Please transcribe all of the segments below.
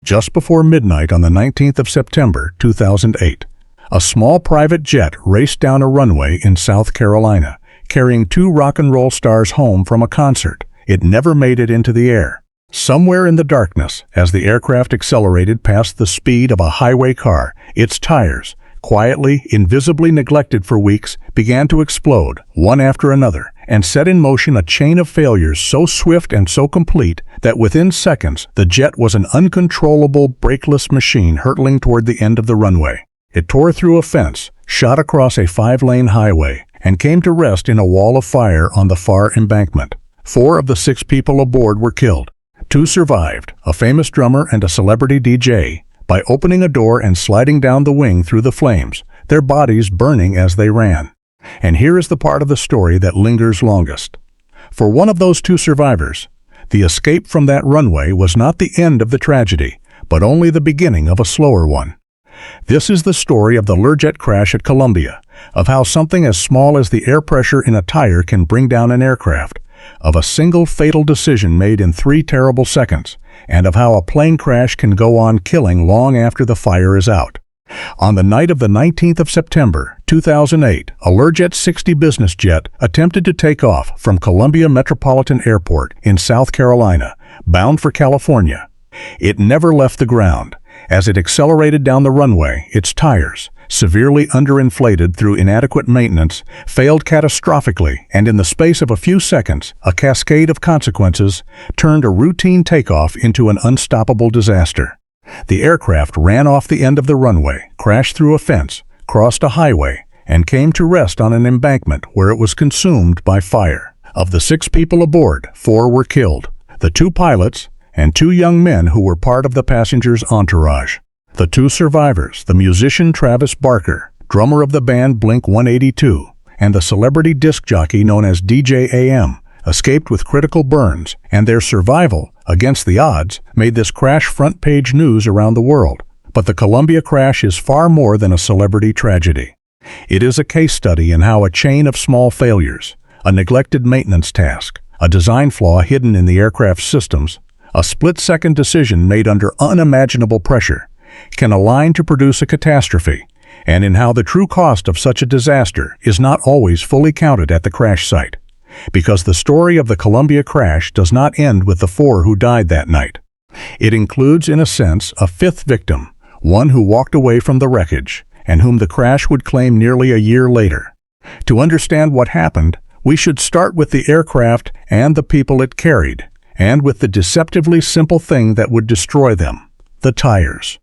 Just before midnight on the 19th of September, 2008, a small private jet raced down a runway in South Carolina, carrying two rock and roll stars home from a concert. It never made it into the air. Somewhere in the darkness, as the aircraft accelerated past the speed of a highway car, its tires, quietly, invisibly neglected for weeks, began to explode, one after another, and set in motion a chain of failures so swift and so complete that within seconds the jet was an uncontrollable, brakeless machine hurtling toward the end of the runway. It tore through a fence, shot across a 5-lane highway, and came to rest in a wall of fire on the far embankment. 4 of the 6 people aboard were killed. 2 survived, a famous drummer and a celebrity DJ, by opening a door and sliding down the wing through the flames, their bodies burning as they ran. And here is the part of the story that lingers longest. For one of those 2 survivors, the escape from that runway was not the end of the tragedy, but only the beginning of a slower one. This is the story of the Learjet crash at Columbia, of how something as small as the air pressure in a tire can bring down an aircraft, of a single fatal decision made in 3 terrible seconds, and of how a plane crash can go on killing long after the fire is out. On the night of the 19th of September, 2008, a Learjet 60 business jet attempted to take off from Columbia Metropolitan Airport in South Carolina, bound for California. It never left the ground. As it accelerated down the runway, its tires, severely underinflated through inadequate maintenance, failed catastrophically, and in the space of a few seconds, a cascade of consequences turned a routine takeoff into an unstoppable disaster. The aircraft ran off the end of the runway, crashed through a fence, crossed a highway, and came to rest on an embankment where it was consumed by fire. Of the 6 people aboard, 4 were killed, the 2 pilots and 2 young men who were part of the passenger's entourage. The 2 survivors, the musician Travis Barker, drummer of the band Blink-182, and the celebrity disc jockey known as DJ AM, escaped with critical burns, and their survival, against the odds, made this crash front-page news around the world. But the Columbia crash is far more than a celebrity tragedy. It is a case study in how a chain of small failures, a neglected maintenance task, a design flaw hidden in the aircraft's systems, a split-second decision made under unimaginable pressure, can align to produce a catastrophe, and in how the true cost of such a disaster is not always fully counted at the crash site. Because the story of the Columbia crash does not end with the 4 who died that night. It includes, in a sense, a 5th victim, one who walked away from the wreckage, and whom the crash would claim nearly a year later. To understand what happened, we should start with the aircraft and the people it carried, and with the deceptively simple thing that would destroy them, the tires.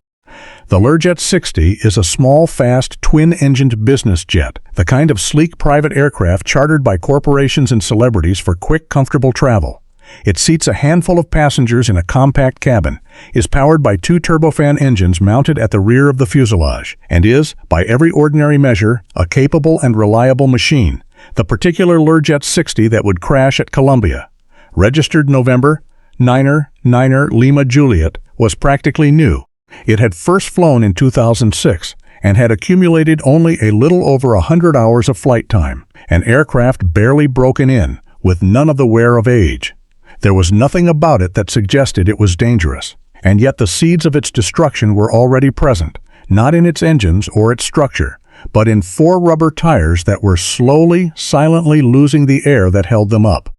The Learjet 60 is a small, fast, twin-engined business jet, the kind of sleek private aircraft chartered by corporations and celebrities for quick, comfortable travel. It seats a handful of passengers in a compact cabin, is powered by 2 turbofan engines mounted at the rear of the fuselage, and is, by every ordinary measure, a capable and reliable machine, the particular Learjet 60 that would crash at Columbia. Registered November 9er Lima Juliet, was practically new. It had first flown in 2006 and had accumulated only a little over 100 hours of flight time, an aircraft barely broken in, with none of the wear of age. There was nothing about it that suggested it was dangerous, and yet the seeds of its destruction were already present, not in its engines or its structure, but in 4 rubber tires that were slowly, silently losing the air that held them up.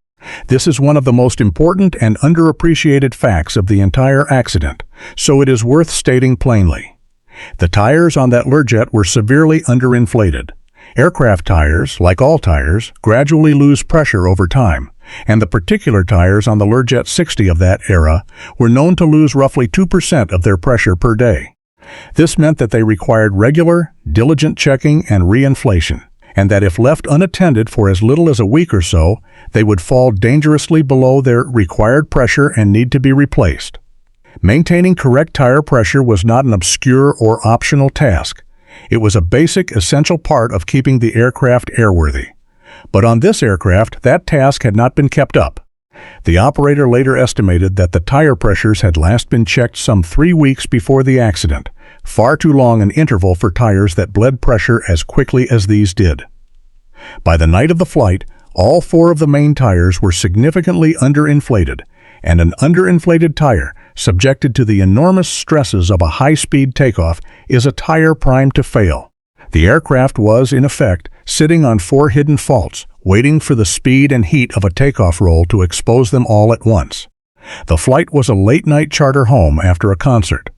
This is one of the most important and underappreciated facts of the entire accident, so it is worth stating plainly. The tires on that Learjet were severely underinflated. Aircraft tires, like all tires, gradually lose pressure over time, and the particular tires on the Learjet 60 of that era were known to lose roughly 2% of their pressure per day. This meant that they required regular, diligent checking and reinflation, and that if left unattended for as little as a week or so, they would fall dangerously below their required pressure and need to be replaced. Maintaining correct tire pressure was not an obscure or optional task. It was a basic, essential part of keeping the aircraft airworthy. But on this aircraft, that task had not been kept up. The operator later estimated that the tire pressures had last been checked some 3 weeks before the accident, far too long an interval for tires that bled pressure as quickly as these did. By the night of the flight, all 4 of the main tires were significantly underinflated, and an underinflated tire, subjected to the enormous stresses of a high-speed takeoff, is a tire primed to fail. The aircraft was, in effect, sitting on 4 hidden faults, waiting for the speed and heat of a takeoff roll to expose them all at once. The flight was a late-night charter home after a concert.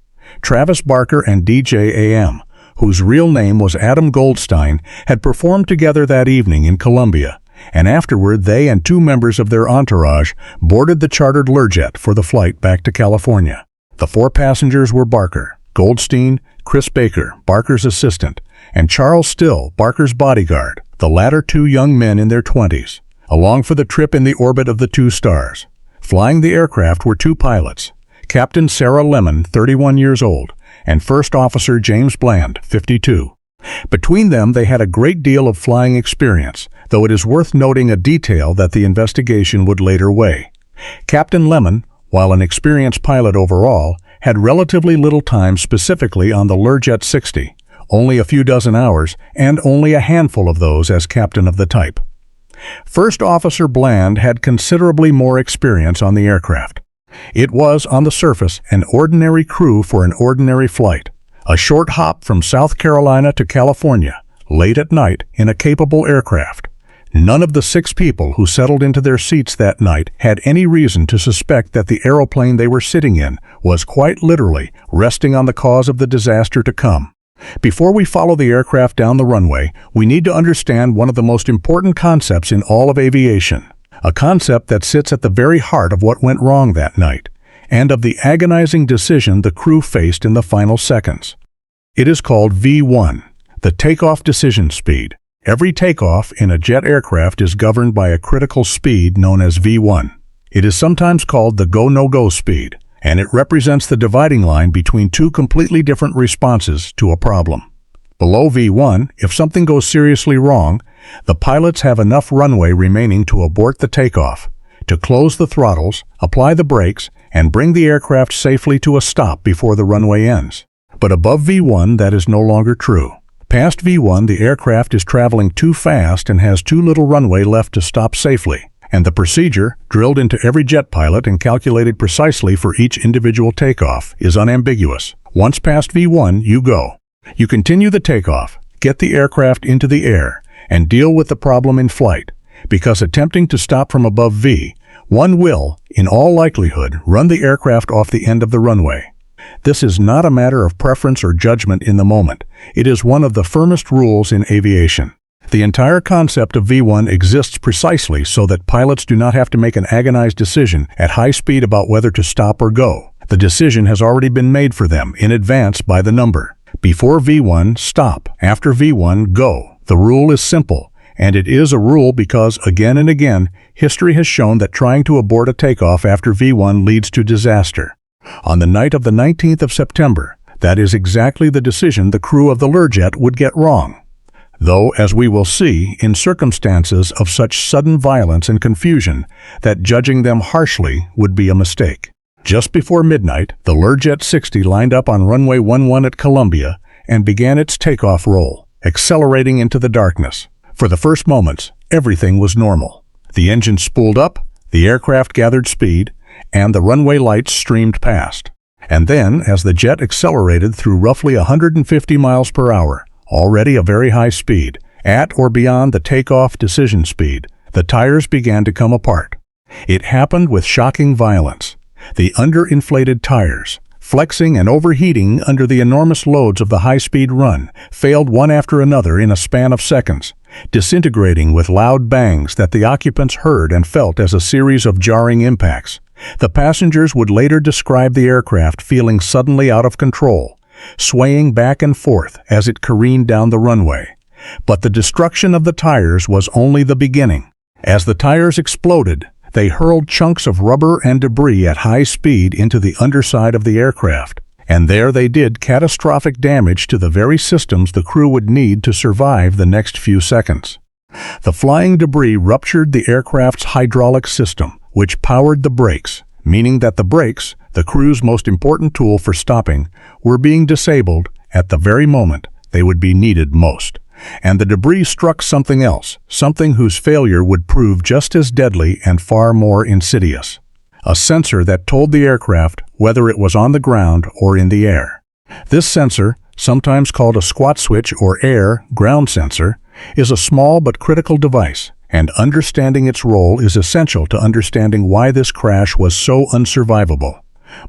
Travis Barker and DJ AM, whose real name was Adam Goldstein, had performed together that evening in Colombia, and afterward they and 2 members of their entourage boarded the chartered Learjet for the flight back to California. The 4 passengers were Barker, Goldstein, Chris Baker, Barker's assistant, and Charles Still, Barker's bodyguard, the latter 2 young men in their 20s, along for the trip in the orbit of the 2 stars. Flying the aircraft were 2 pilots, Captain Sarah Lemon, 31 years old, and First Officer James Bland, 52. Between them, they had a great deal of flying experience, though it is worth noting a detail that the investigation would later weigh. Captain Lemon, while an experienced pilot overall, had relatively little time specifically on the Learjet 60, only a few dozen hours, and only a handful of those as captain of the type. First Officer Bland had considerably more experience on the aircraft. It was, on the surface, an ordinary crew for an ordinary flight, a short hop from South Carolina to California, late at night, in a capable aircraft. None of the 6 people who settled into their seats that night had any reason to suspect that the aeroplane they were sitting in was quite literally resting on the cause of the disaster to come. Before we follow the aircraft down the runway, we need to understand one of the most important concepts in all of aviation, a concept that sits at the very heart of what went wrong that night, and of the agonizing decision the crew faced in the final seconds. It is called V1, the takeoff decision speed. Every takeoff in a jet aircraft is governed by a critical speed known as V1. It is sometimes called the go-no-go speed, and it represents the dividing line between 2 completely different responses to a problem. Below V1, if something goes seriously wrong, the pilots have enough runway remaining to abort the takeoff, to close the throttles, apply the brakes, and bring the aircraft safely to a stop before the runway ends. But above V1, that is no longer true. Past V1, the aircraft is traveling too fast and has too little runway left to stop safely, and the procedure, drilled into every jet pilot and calculated precisely for each individual takeoff, is unambiguous. Once past V1, you go. You continue the takeoff, get the aircraft into the air, and deal with the problem in flight, because attempting to stop from above V1 will, in all likelihood, run the aircraft off the end of the runway. This is not a matter of preference or judgment in the moment. It is one of the firmest rules in aviation. The entire concept of V1 exists precisely so that pilots do not have to make an agonized decision at high speed about whether to stop or go. The decision has already been made for them in advance by the number. Before V1, stop. After V1, go. The rule is simple, and it is a rule because, again and again, history has shown that trying to abort a takeoff after V1 leads to disaster. On the night of the 19th of September, that is exactly the decision the crew of the Learjet would get wrong. Though, as we will see, in circumstances of such sudden violence and confusion that judging them harshly would be a mistake. Just before midnight, the Learjet 60 lined up on runway 11 at Columbia and began its takeoff roll, accelerating into the darkness. For the first moments, everything was normal. The engine spooled up, the aircraft gathered speed, and the runway lights streamed past. And then, as the jet accelerated through roughly 150 miles per hour, already a very high speed, at or beyond the takeoff decision speed, the tires began to come apart. It happened with shocking violence. The under-inflated tires, flexing and overheating under the enormous loads of the high-speed run, failed one after another in a span of seconds, disintegrating with loud bangs that the occupants heard and felt as a series of jarring impacts. The passengers would later describe the aircraft feeling suddenly out of control, swaying back and forth as it careened down the runway. But the destruction of the tires was only the beginning. As the tires exploded, they hurled chunks of rubber and debris at high speed into the underside of the aircraft, and there they did catastrophic damage to the very systems the crew would need to survive the next few seconds. The flying debris ruptured the aircraft's hydraulic system, which powered the brakes, meaning that the brakes, the crew's most important tool for stopping, were being disabled at the very moment they would be needed most. And the debris struck something else, something whose failure would prove just as deadly and far more insidious. a sensor that told the aircraft whether it was on the ground or in the air. This sensor, sometimes called a squat switch or air-ground sensor, is a small but critical device, and understanding its role is essential to understanding why this crash was so unsurvivable.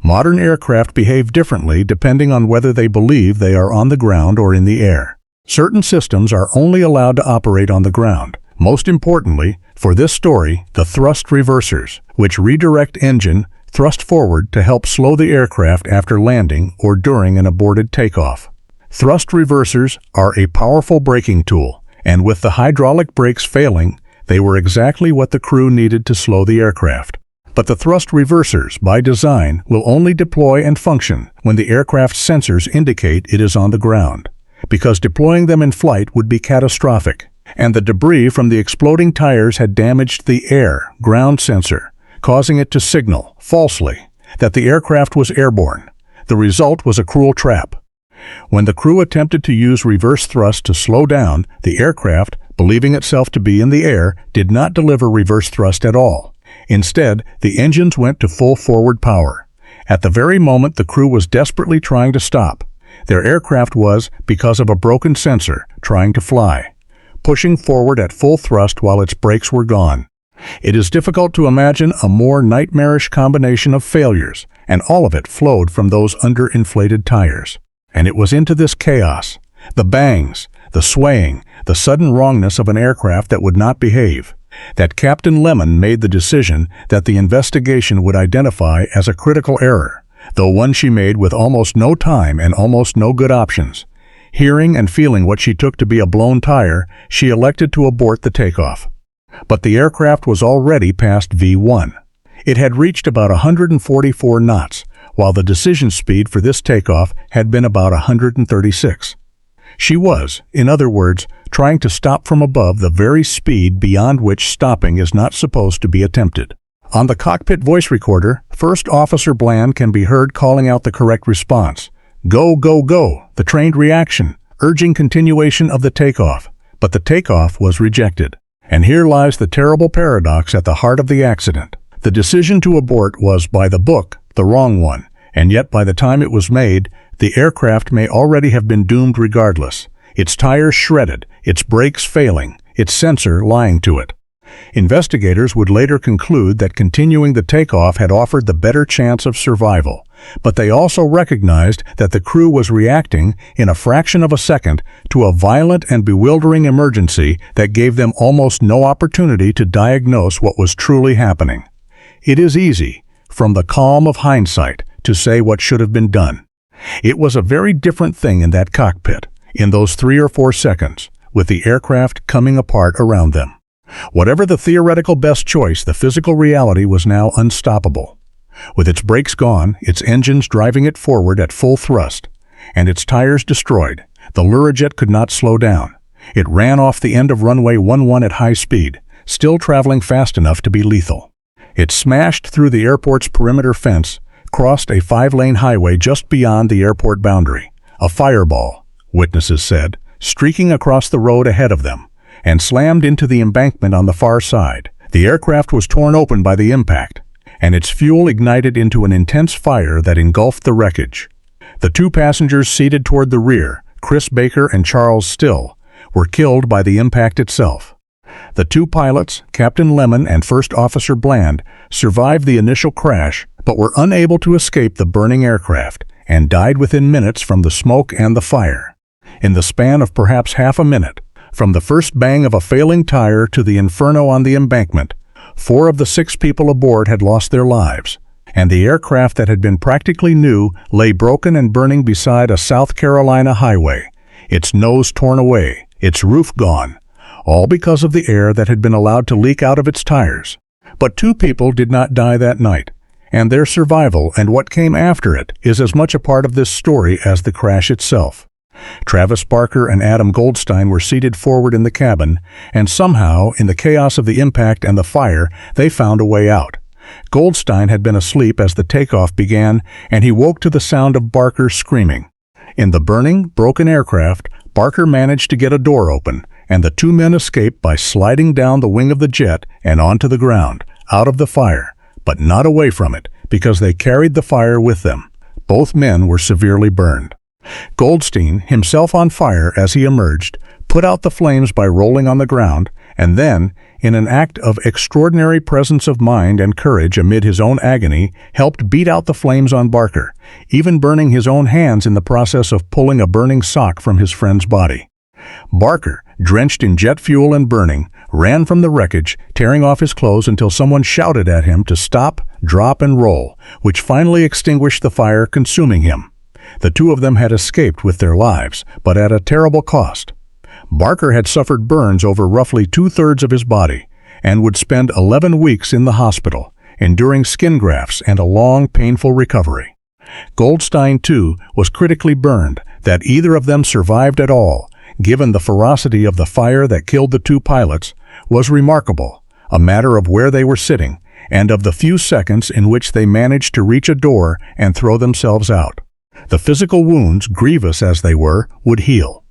Modern aircraft behave differently depending on whether they believe they are on the ground or in the air. Certain systems are only allowed to operate on the ground. Most importantly, for this story, the thrust reversers, which redirect engine thrust forward to help slow the aircraft after landing or during an aborted takeoff. Thrust reversers are a powerful braking tool, and with the hydraulic brakes failing, they were exactly what the crew needed to slow the aircraft. But the thrust reversers, by design, will only deploy and function when the aircraft's sensors indicate it is on the ground, because deploying them in flight would be catastrophic, and the debris from the exploding tires had damaged the air-ground sensor, causing it to signal, falsely, that the aircraft was airborne. The result was a cruel trap. When the crew attempted to use reverse thrust to slow down, the aircraft, believing itself to be in the air, did not deliver reverse thrust at all. Instead, the engines went to full forward power. At the very moment the crew was desperately trying to stop, their aircraft was, because of a broken sensor, trying to fly, pushing forward at full thrust while its brakes were gone. It is difficult to imagine a more nightmarish combination of failures, and all of it flowed from those under-inflated tires. And it was into this chaos, the bangs, the swaying, the sudden wrongness of an aircraft that would not behave, that Captain Lemon made the decision that the investigation would identify as a critical error, though one she made with almost no time and almost no good options. Hearing and feeling what she took to be a blown tire, she elected to abort the takeoff. But the aircraft was already past V1. It had reached about 144 knots, while the decision speed for this takeoff had been about 136. She was, in other words, trying to stop from above the very speed beyond which stopping is not supposed to be attempted. On the cockpit voice recorder, First Officer Bland can be heard calling out the correct response. Go, go, go, the trained reaction, urging continuation of the takeoff. But the takeoff was rejected. And here lies the terrible paradox at the heart of the accident. The decision to abort was, by the book, the wrong one, and yet by the time it was made, the aircraft may already have been doomed regardless, its tires shredded, its brakes failing, its sensor lying to it. Investigators would later conclude that continuing the takeoff had offered the better chance of survival, but they also recognized that the crew was reacting in a fraction of a second to a violent and bewildering emergency that gave them almost no opportunity to diagnose what was truly happening. It is easy, from the calm of hindsight, to say what should have been done. It was a very different thing in that cockpit, in those 3 or 4 seconds, with the aircraft coming apart around them. Whatever the theoretical best choice, the physical reality was now unstoppable. With its brakes gone, its engines driving it forward at full thrust, and its tires destroyed, the Learjet could not slow down. It ran off the end of runway 11 at high speed, still traveling fast enough to be lethal. It smashed through the airport's perimeter fence, crossed a 5-lane highway just beyond the airport boundary, a fireball, witnesses said, streaking across the road ahead of them, and slammed into the embankment on the far side. The aircraft was torn open by the impact, and its fuel ignited into an intense fire that engulfed the wreckage. The 2 passengers seated toward the rear, Chris Baker and Charles Still, were killed by the impact itself. The 2 pilots, Captain Lemon and First Officer Bland, survived the initial crash but were unable to escape the burning aircraft and died within minutes from the smoke and the fire. In the span of perhaps half a minute, from the first bang of a failing tire to the inferno on the embankment, 4 of the 6 people aboard had lost their lives, and the aircraft that had been practically new lay broken and burning beside a South Carolina highway, its nose torn away, its roof gone, all because of the air that had been allowed to leak out of its tires. But 2 people did not die that night, and their survival and what came after it is as much a part of this story as the crash itself. Travis Barker and Adam Goldstein were seated forward in the cabin, and somehow, in the chaos of the impact and the fire, they found a way out. Goldstein had been asleep as the takeoff began, and he woke to the sound of Barker screaming. In the burning, broken aircraft, Barker managed to get a door open, and the 2 men escaped by sliding down the wing of the jet and onto the ground, out of the fire, but not away from it, because they carried the fire with them. Both men were severely burned. Goldstein, himself on fire as he emerged, put out the flames by rolling on the ground, and then, in an act of extraordinary presence of mind and courage amid his own agony, helped beat out the flames on Barker, even burning his own hands in the process of pulling a burning sock from his friend's body. Barker, drenched in jet fuel and burning, ran from the wreckage, tearing off his clothes until someone shouted at him to stop, drop, and roll, which finally extinguished the fire, consuming him. The two of them had escaped with their lives, but at a terrible cost. Barker had suffered burns over roughly 2/3 of his body and would spend 11 weeks in the hospital, enduring skin grafts and a long, painful recovery. Goldstein, too, was critically burned. That either of them survived at all, given the ferocity of the fire that killed the two pilots, was remarkable, a matter of where they were sitting and of the few seconds in which they managed to reach a door and throw themselves out. The physical wounds, grievous as they were, would heal.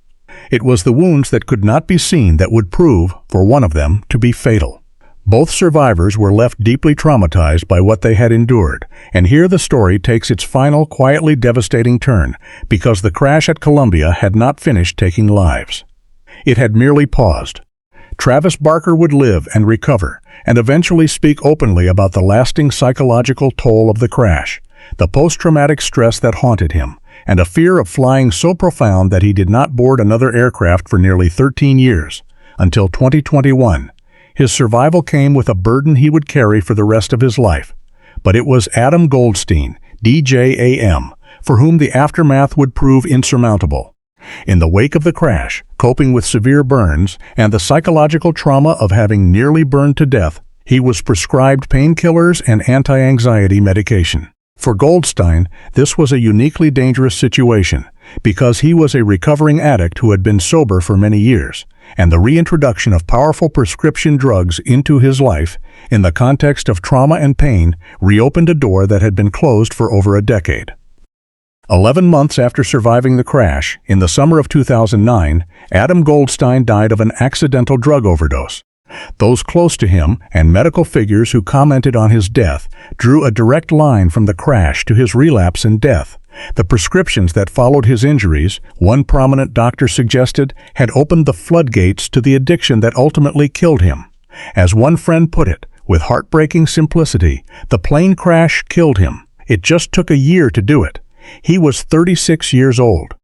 It was the wounds that could not be seen that would prove, for one of them, to be fatal. Both survivors were left deeply traumatized by what they had endured, and here the story takes its final, quietly devastating turn, because the crash at Columbia had not finished taking lives. It had merely paused. Travis Barker would live and recover, and eventually speak openly about the lasting psychological toll of the crash, the post-traumatic stress that haunted him, and a fear of flying so profound that he did not board another aircraft for nearly 13 years, until 2021. His survival came with a burden he would carry for the rest of his life. But it was Adam Goldstein, DJAM, for whom the aftermath would prove insurmountable. In the wake of the crash, coping with severe burns and the psychological trauma of having nearly burned to death, he was prescribed painkillers and anti-anxiety medication. For Goldstein, this was a uniquely dangerous situation, because he was a recovering addict who had been sober for many years, and the reintroduction of powerful prescription drugs into his life, in the context of trauma and pain, reopened a door that had been closed for over a decade. 11 months after surviving the crash, in the summer of 2009, Adam Goldstein died of an accidental drug overdose. Those close to him and medical figures who commented on his death drew a direct line from the crash to his relapse and death. The prescriptions that followed his injuries, one prominent doctor suggested, had opened the floodgates to the addiction that ultimately killed him. As one friend put it, with heartbreaking simplicity, the plane crash killed him. It just took a year to do it. He was 36 years old.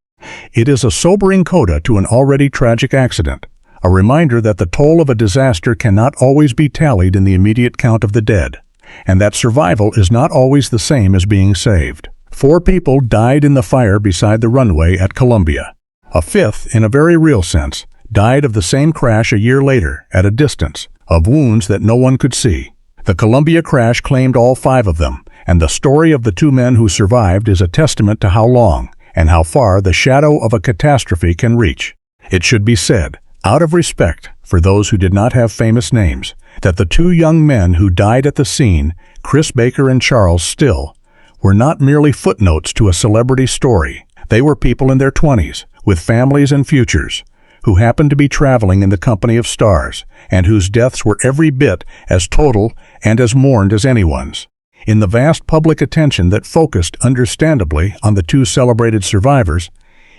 It is a sobering coda to an already tragic accident, a reminder that the toll of a disaster cannot always be tallied in the immediate count of the dead, and that survival is not always the same as being saved. 4 people died in the fire beside the runway at Columbia. A 5th, in a very real sense, died of the same crash a year later, at a distance, of wounds that no one could see. The Columbia crash claimed all 5 of them, and the story of the 2 men who survived is a testament to how long and how far the shadow of a catastrophe can reach. It should be said, out of respect for those who did not have famous names, that the 2 young men who died at the scene, Chris Baker and Charles Still, were not merely footnotes to a celebrity story. They were people in their 20s, with families and futures, who happened to be traveling in the company of stars, and whose deaths were every bit as total and as mourned as anyone's. In the vast public attention that focused, understandably, on the 2 celebrated survivors,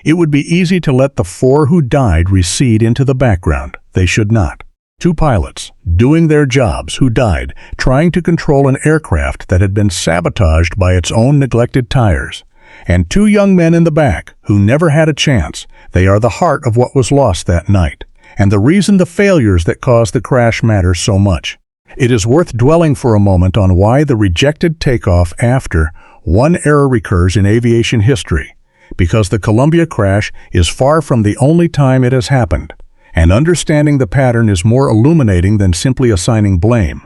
it would be easy to let the 4 who died recede into the background. They should not. 2 pilots, doing their jobs, who died trying to control an aircraft that had been sabotaged by its own neglected tires. And 2 young men in the back, who never had a chance. They are the heart of what was lost that night, and the reason the failures that caused the crash matter so much. It is worth dwelling for a moment on why the rejected takeoff after one error recurs in aviation history, because the Columbia crash is far from the only time it has happened, and understanding the pattern is more illuminating than simply assigning blame.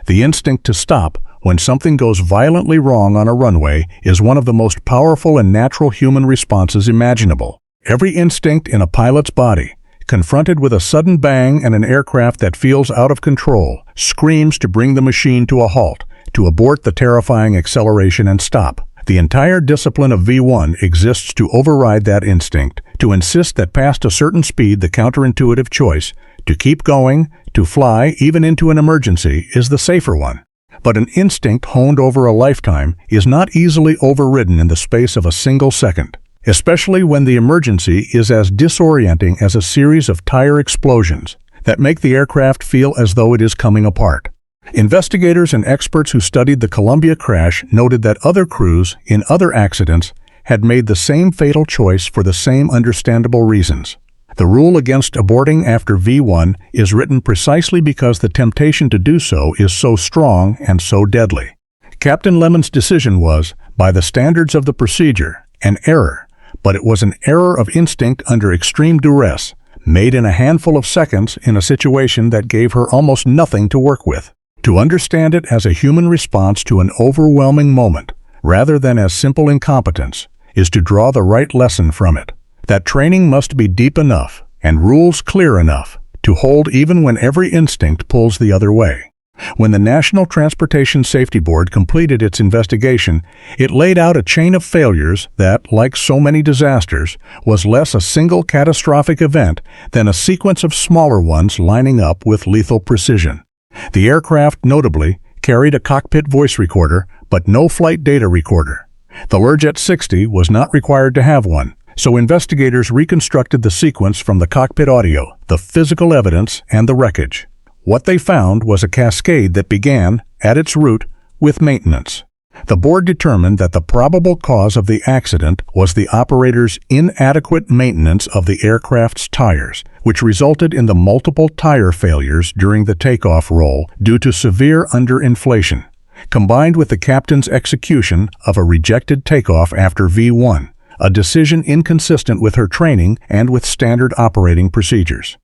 The instinct to stop when something goes violently wrong on a runway is one of the most powerful and natural human responses imaginable. Every instinct in a pilot's body, confronted with a sudden bang and an aircraft that feels out of control, screams to bring the machine to a halt, to abort the terrifying acceleration and stop. The entire discipline of V1 exists to override that instinct, to insist that past a certain speed the counterintuitive choice, to keep going, to fly even into an emergency, is the safer one. But an instinct honed over a lifetime is not easily overridden in the space of a single second, especially when the emergency is as disorienting as a series of tire explosions that make the aircraft feel as though it is coming apart. Investigators and experts who studied the Columbia crash noted that other crews in other accidents had made the same fatal choice for the same understandable reasons. The rule against aborting after V1 is written precisely because the temptation to do so is so strong and so deadly. Captain Lemon's decision was, by the standards of the procedure, an error, but it was an error of instinct under extreme duress, made in a handful of seconds in a situation that gave her almost nothing to work with. To understand it as a human response to an overwhelming moment, rather than as simple incompetence, is to draw the right lesson from it. That training must be deep enough and rules clear enough to hold even when every instinct pulls the other way. When the National Transportation Safety Board completed its investigation, it laid out a chain of failures that, like so many disasters, was less a single catastrophic event than a sequence of smaller ones lining up with lethal precision. The aircraft, notably, carried a cockpit voice recorder, but no flight data recorder. The Learjet 60 was not required to have one, so investigators reconstructed the sequence from the cockpit audio, the physical evidence, and the wreckage. What they found was a cascade that began, at its root, with maintenance. The board determined that the probable cause of the accident was the operator's inadequate maintenance of the aircraft's tires, which resulted in the multiple tire failures during the takeoff roll due to severe underinflation, combined with the captain's execution of a rejected takeoff after V1, a decision inconsistent with her training and with standard operating procedures.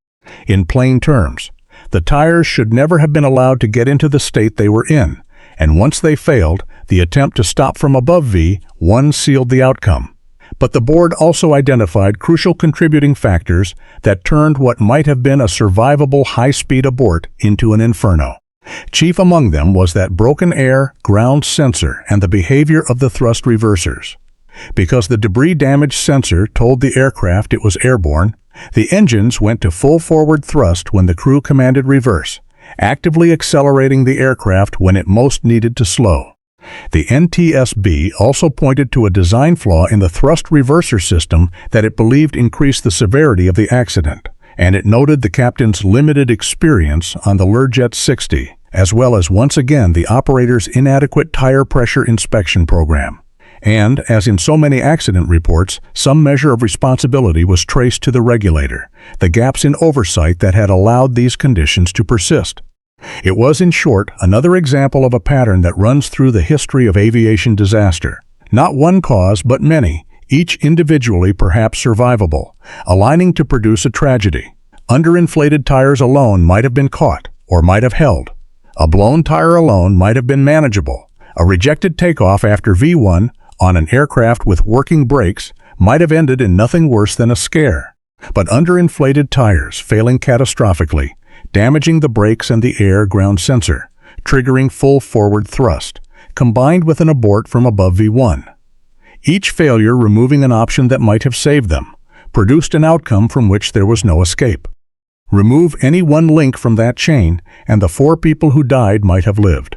In plain terms, the tires should never have been allowed to get into the state they were in, and once they failed, the attempt to stop from above V1 sealed the outcome. But the board also identified crucial contributing factors that turned what might have been a survivable high-speed abort into an inferno. Chief among them was that broken air, ground sensor, and the behavior of the thrust reversers. Because the debris-damaged sensor told the aircraft it was airborne, the engines went to full forward thrust when the crew commanded reverse, actively accelerating the aircraft when it most needed to slow. The NTSB also pointed to a design flaw in the thrust reverser system that it believed increased the severity of the accident, and it noted the captain's limited experience on the Learjet 60, as well as once again the operator's inadequate tire pressure inspection program. And, as in so many accident reports, some measure of responsibility was traced to the regulator, the gaps in oversight that had allowed these conditions to persist. It was, in short, another example of a pattern that runs through the history of aviation disaster. Not one cause, but many, each individually perhaps survivable, aligning to produce a tragedy. Underinflated tires alone might have been caught, or might have held. A blown tire alone might have been manageable. A rejected takeoff after V1 on an aircraft with working brakes might have ended in nothing worse than a scare. But underinflated tires failing catastrophically, damaging the brakes and the air-ground sensor, triggering full forward thrust, combined with an abort from above V1. Each failure removing an option that might have saved them, produced an outcome from which there was no escape. Remove any one link from that chain, and the 4 people who died might have lived.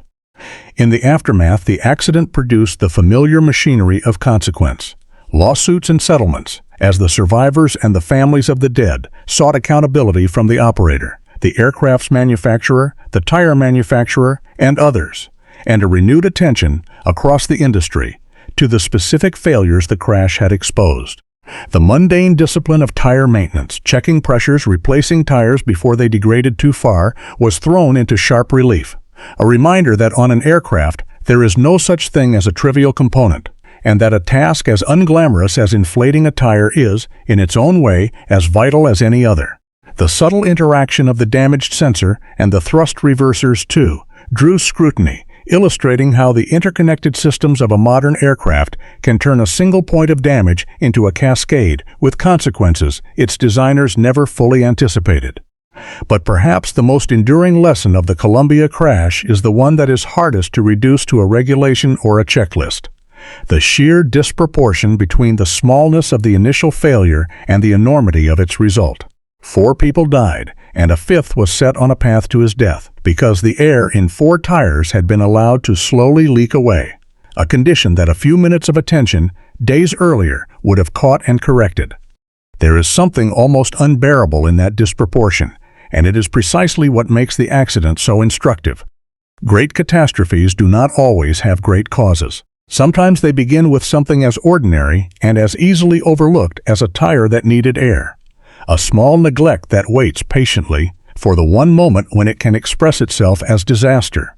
In the aftermath, the accident produced the familiar machinery of consequence, lawsuits and settlements, as the survivors and the families of the dead sought accountability from the operator, the aircraft's manufacturer, the tire manufacturer, and others, and a renewed attention across the industry to the specific failures the crash had exposed. The mundane discipline of tire maintenance, checking pressures, replacing tires before they degraded too far, was thrown into sharp relief. A reminder that on an aircraft, there is no such thing as a trivial component, and that a task as unglamorous as inflating a tire is, in its own way, as vital as any other. The subtle interaction of the damaged sensor and the thrust reversers, too, drew scrutiny, illustrating how the interconnected systems of a modern aircraft can turn a single point of damage into a cascade with consequences its designers never fully anticipated. But perhaps the most enduring lesson of the Columbia crash is the one that is hardest to reduce to a regulation or a checklist: the sheer disproportion between the smallness of the initial failure and the enormity of its result. 4 people died, and a 5th was set on a path to his death because the air in 4 tires had been allowed to slowly leak away, a condition that a few minutes of attention days earlier would have caught and corrected. There is something almost unbearable in that disproportion, and it is precisely what makes the accident so instructive. Great catastrophes do not always have great causes. Sometimes they begin with something as ordinary and as easily overlooked as a tire that needed air, a small neglect that waits patiently for the one moment when it can express itself as disaster.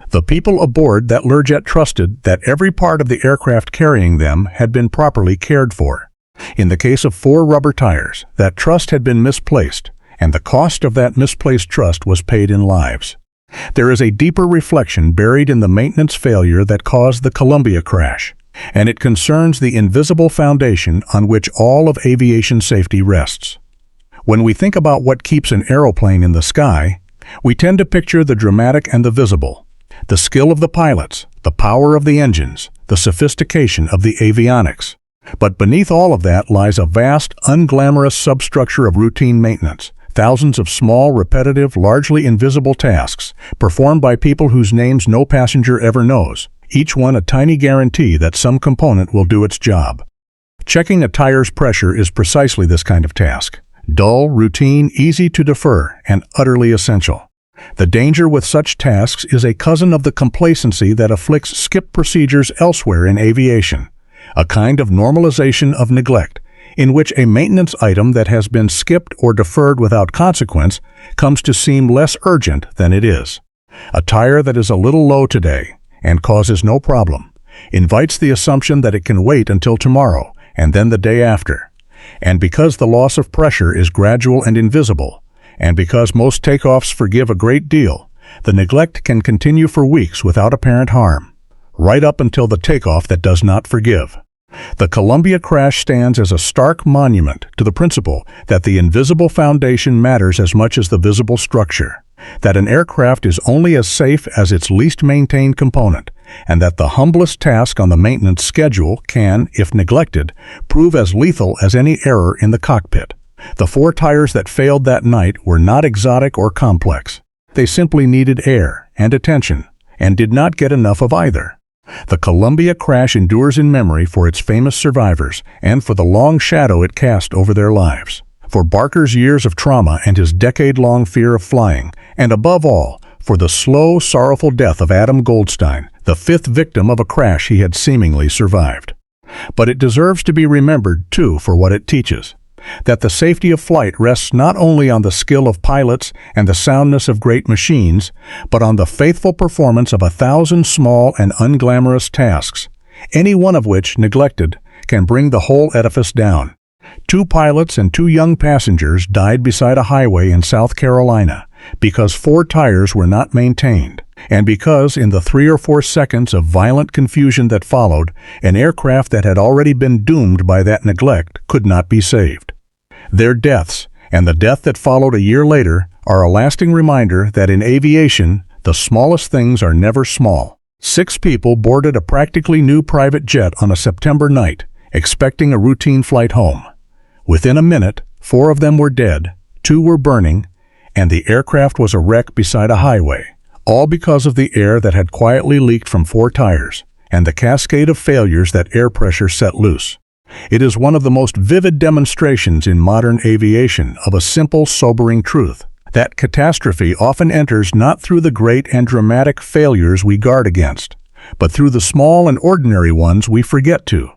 The people aboard that Learjet trusted that every part of the aircraft carrying them had been properly cared for. In the case of 4 rubber tires, that trust had been misplaced, and the cost of that misplaced trust was paid in lives. There is a deeper reflection buried in the maintenance failure that caused the Columbia crash, and it concerns the invisible foundation on which all of aviation safety rests. When we think about what keeps an aeroplane in the sky, we tend to picture the dramatic and the visible, the skill of the pilots, the power of the engines, the sophistication of the avionics. But beneath all of that lies a vast, unglamorous substructure of routine maintenance, thousands of small, repetitive, largely invisible tasks performed by people whose names no passenger ever knows, each one a tiny guarantee that some component will do its job. Checking a tire's pressure is precisely this kind of task. Dull, routine, easy to defer, and utterly essential. The danger with such tasks is a cousin of the complacency that afflicts skip procedures elsewhere in aviation, a kind of normalization of neglect, in which a maintenance item that has been skipped or deferred without consequence comes to seem less urgent than it is. A tire that is a little low today and causes no problem invites the assumption that it can wait until tomorrow and then the day after. And because the loss of pressure is gradual and invisible, and because most takeoffs forgive a great deal, the neglect can continue for weeks without apparent harm, right up until the takeoff that does not forgive. The Columbia crash stands as a stark monument to the principle that the invisible foundation matters as much as the visible structure, that an aircraft is only as safe as its least maintained component, and that the humblest task on the maintenance schedule can, if neglected, prove as lethal as any error in the cockpit. The 4 tires that failed that night were not exotic or complex. They simply needed air and attention, and did not get enough of either. The Columbia crash endures in memory for its famous survivors and for the long shadow it cast over their lives, for Barker's years of trauma and his decade-long fear of flying, and above all, for the slow, sorrowful death of Adam Goldstein, the 5th victim of a crash he had seemingly survived. But it deserves to be remembered, too, for what it teaches, that the safety of flight rests not only on the skill of pilots and the soundness of great machines, but on the faithful performance of 1,000 small and unglamorous tasks, any one of which, neglected, can bring the whole edifice down. 2 pilots and 2 young passengers died beside a highway in South Carolina because 4 tires were not maintained, and because in the 3 or 4 seconds of violent confusion that followed, an aircraft that had already been doomed by that neglect could not be saved. Their deaths, and the death that followed a year later, are a lasting reminder that in aviation, the smallest things are never small. 6 people boarded a practically new private jet on a September night, expecting a routine flight home. Within a minute, 4 of them were dead, 2 were burning, and the aircraft was a wreck beside a highway, all because of the air that had quietly leaked from 4 tires, and the cascade of failures that air pressure set loose. It is one of the most vivid demonstrations in modern aviation of a simple, sobering truth, that catastrophe often enters not through the great and dramatic failures we guard against, but through the small and ordinary ones we forget to.